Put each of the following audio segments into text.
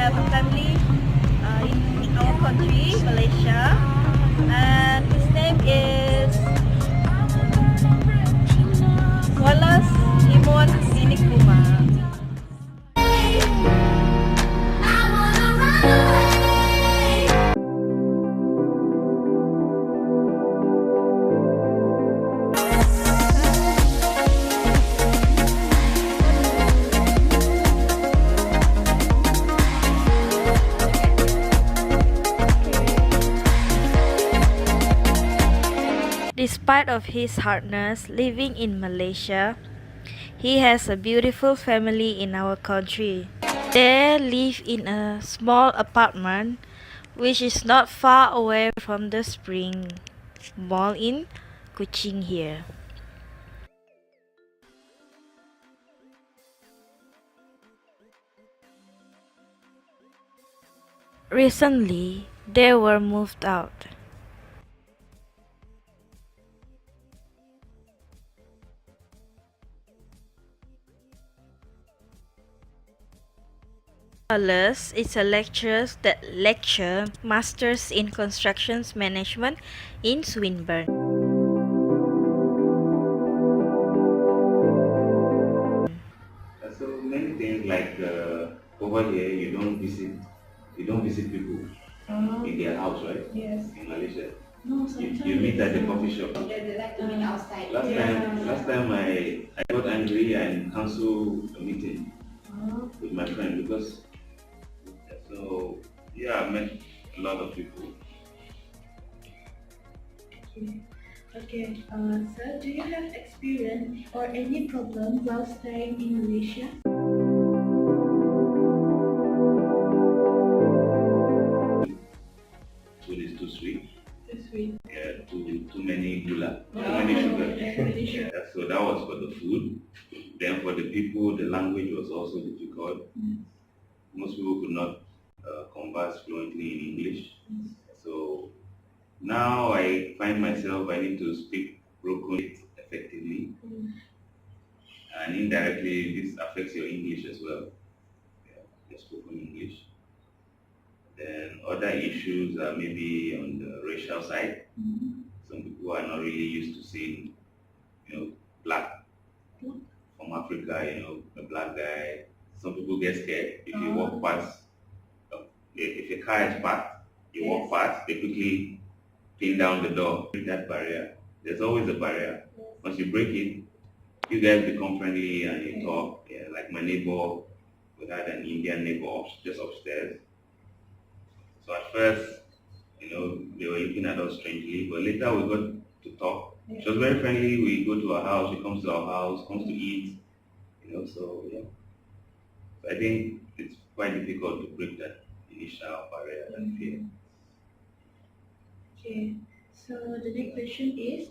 have a family in our country, Malaysia, and his name is Wallace Imon Dinikuma. Despite of his hardness living in Malaysia, he has a beautiful family in our country. They live in a small apartment which is not far away from the Spring Mall in Kuching here. Recently, they were moved out. Wallace is a lecturer that Masters in Construction Management in Swinburne. So many things like over here you don't visit people in their house, right? Yes. In Malaysia. No, You meet at the coffee shop. Yeah, they like to meet outside. Last time I got angry and canceled a meeting with my friend because yeah, I met a lot of people. Okay. Sir, do you have experience or any problem while staying in Malaysia? Food is too sweet. Too sweet. Yeah, too many gula, too many sugar. Yeah, so that was for the food. Then for the people, the language was also difficult. Most people could not converse fluently in English. So now I find myself I need to speak broken effectively, and indirectly this affects your English as well. Yeah, your spoken English. Then other issues are maybe on the racial side. Some people are not really used to seeing, black from Africa, a black guy. Some people get scared if you walk past. If a car is parked, you walk past, they quickly pin down the door. Break that barrier. There's always a barrier. Once you break it, you guys become friendly and you talk. Yeah, like my neighbor, we had an Indian neighbor just upstairs. So at first, they were looking at us strangely, but later we got to talk. She was very friendly. We go to her house. She comes to our house, comes to eat. So yeah. So I think it's quite difficult to break that initial barrier and fear. Okay. So the next question is,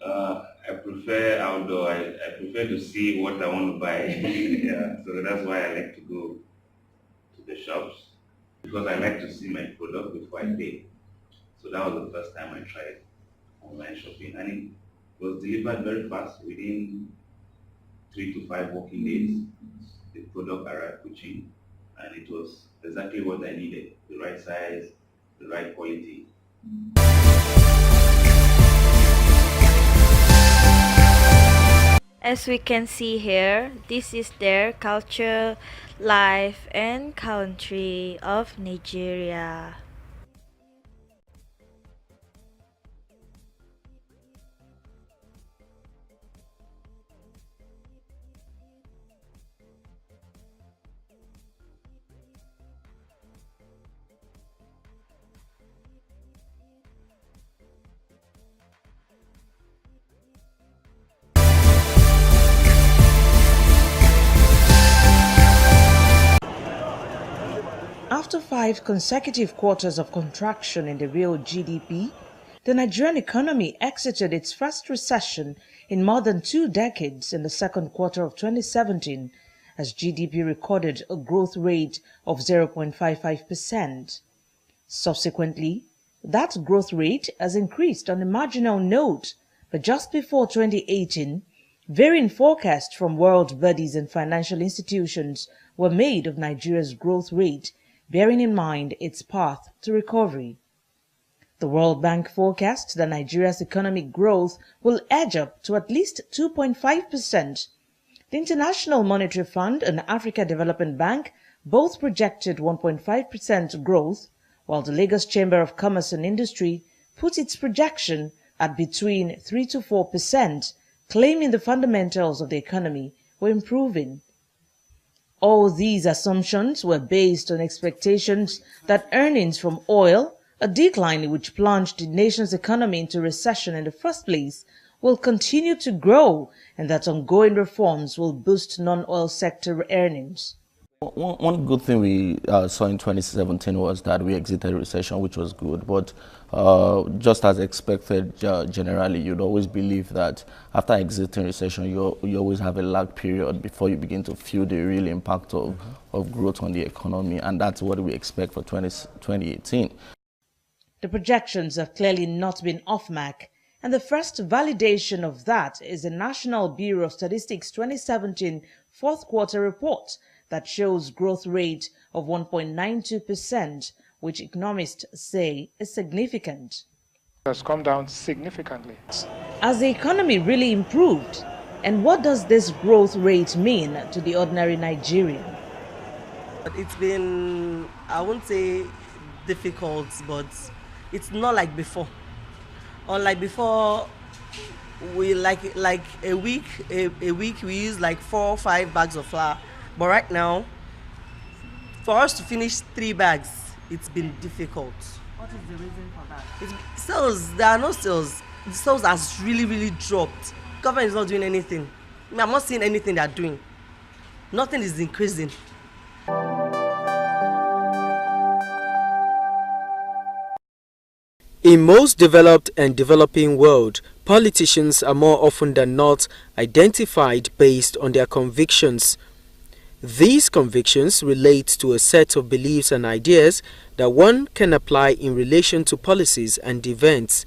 I prefer outdoor. I prefer to see what I want to buy. Yeah, so that's why I like to go to the shops because I like to see my product before I pay. So that was the first time I tried online shopping, and it was delivered very fast within 3 to 5 working days. The product arrived Kuching, and it was exactly what I needed: the right size, the right quality. As we can see here, this is their culture, life, and country of Nigeria. After 5 consecutive quarters of contraction in the real GDP, the Nigerian economy exited its first recession in more than 2 decades in the second quarter of 2017, as GDP recorded a growth rate of 0.55%. Subsequently, that growth rate has increased on a marginal note, but just before 2018, Varying forecasts from world bodies and financial institutions were made of Nigeria's growth rate, bearing in mind its path to recovery. The World Bank forecasts that Nigeria's economic growth will edge up to at least 2.5%. The International Monetary Fund and Africa Development Bank both projected 1.5% growth, while the Lagos Chamber of Commerce and Industry put its projection at between 3 to 4%, claiming the fundamentals of the economy were improving. All these assumptions were based on expectations that earnings from oil, a decline which plunged the nation's economy into recession in the first place, will continue to grow and that ongoing reforms will boost non-oil sector earnings. One good thing we saw in 2017 was that we exited recession, which was good. But just as expected, generally, you'd always believe that after exiting recession, you always have a lag period before you begin to feel the real impact of growth on the economy. And that's what we expect for 2018. The projections have clearly not been off mark, and the first validation of that is the National Bureau of Statistics 2017 fourth quarter report that shows growth rate of 1.92%, which economists say is significant. It has come down significantly. Has the economy really improved? And what does this growth rate mean to the ordinary Nigerian? It's been, I won't say difficult, but it's not like before. Unlike before, we like a week we use like 4 or 5 bags of flour. But right now, for us to finish 3 bags, it's been difficult. What is the reason for that? Sales, there are no sales. The sales has really dropped. Government is not doing anything. I'm not seeing anything they are doing. Nothing is increasing. In most developed and developing world, politicians are more often than not identified based on their convictions. These convictions relate to a set of beliefs and ideas that one can apply in relation to policies and events.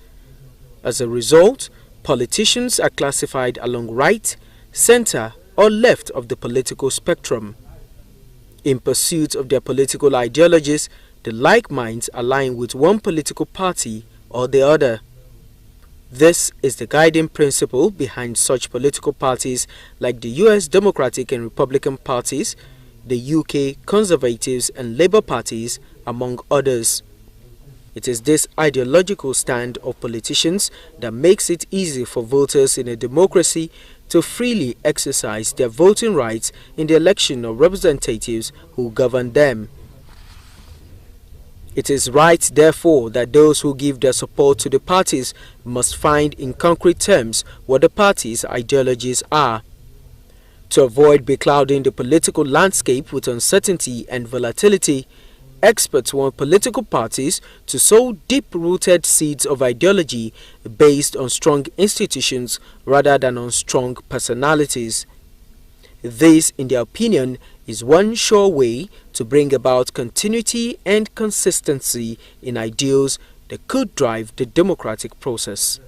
As a result, politicians are classified along right, center, or left of the political spectrum. In pursuit of their political ideologies, the like minds align with one political party or the other. This is the guiding principle behind such political parties like the US Democratic and Republican parties, the UK Conservatives and Labour parties, among others. It is this ideological stand of politicians that makes it easy for voters in a democracy to freely exercise their voting rights in the election of representatives who govern them. It is right, therefore, that those who give their support to the parties must find in concrete terms what the parties' ideologies are. To avoid beclouding the political landscape with uncertainty and volatility, experts want political parties to sow deep-rooted seeds of ideology based on strong institutions rather than on strong personalities. This, in their opinion, is one sure way to bring about continuity and consistency in ideals that could drive the democratic process.